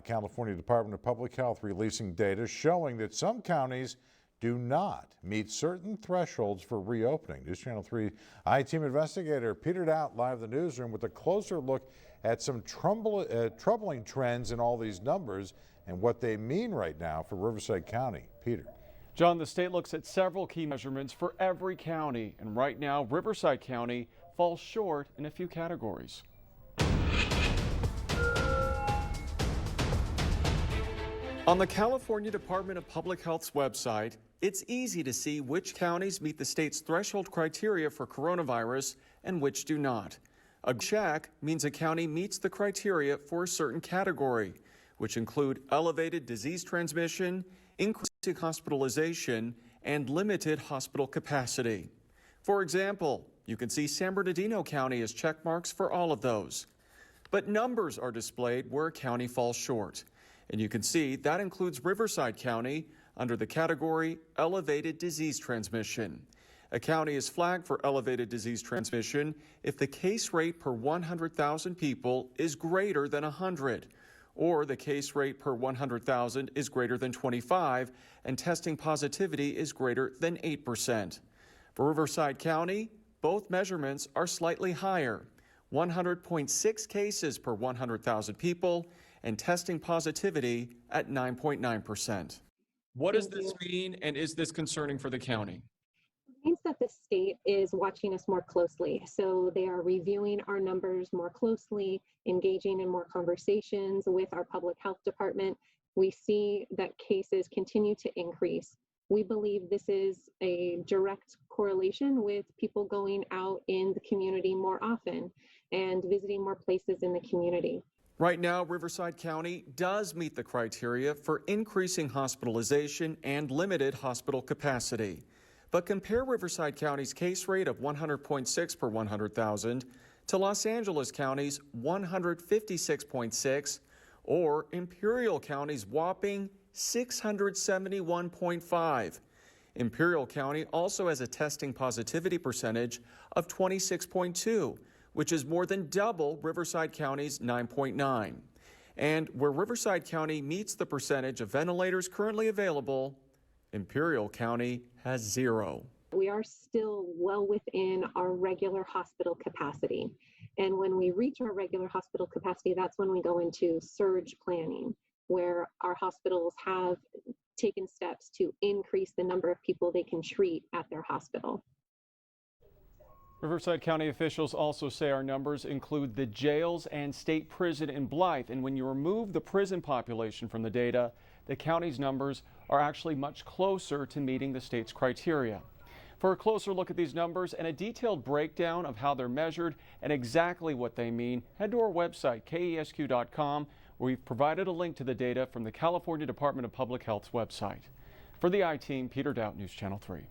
California Department of Public Health releasing data showing that some counties do not meet certain thresholds for reopening. News Channel 3 I-Team investigator Peter Dowd live in the newsroom with a closer look at some troubling trends in all these numbers and what they mean right now for Riverside County. Peter. John, the state looks at several key measurements for every county, and right now Riverside County falls short in a few categories. On the California Department of Public Health's website, it's easy to see which counties meet the state's threshold criteria for coronavirus and which do not. A check means a county meets the criteria for a certain category, which include elevated disease transmission, increasing hospitalization, and limited hospital capacity. For example, you can see San Bernardino County has check marks for all of those. But numbers are displayed where a county falls short. And you can see that includes Riverside County under the category Elevated Disease Transmission. A county is flagged for elevated disease transmission if the case rate per 100,000 people is greater than 100, or the case rate per 100,000 is greater than 25, and testing positivity is greater than 8%. For Riverside County, both measurements are slightly higher, 100.6 cases per 100,000 people, and testing positivity at 9.9%. What does this mean, and is this concerning for the county? It means that the state is watching us more closely. So they are reviewing our numbers more closely, engaging in more conversations with our public health department. We see that cases continue to increase. We believe this is a direct correlation with people going out in the community more often and visiting more places in the community. Right now, Riverside County does meet the criteria for increasing hospitalization and limited hospital capacity. But compare Riverside County's case rate of 100.6 per 100,000 to Los Angeles County's 156.6 or Imperial County's whopping 671.5. Imperial County also has a testing positivity percentage of 26.2. which is more than double Riverside County's 9.9. And where Riverside County meets the percentage of ventilators currently available, Imperial County has 0. We are still well within our regular hospital capacity. And when we reach our regular hospital capacity, that's when we go into surge planning, where our hospitals have taken steps to increase the number of people they can treat at their hospital. Riverside County officials also say our numbers include the jails and state prison in Blythe. And when you remove the prison population from the data, the county's numbers are actually much closer to meeting the state's criteria. For a closer look at these numbers and a detailed breakdown of how they're measured and exactly what they mean, head to our website, kesq.com, where we've provided a link to the data from the California Department of Public Health's website. For the I-Team, Peter Dowd, News Channel 3.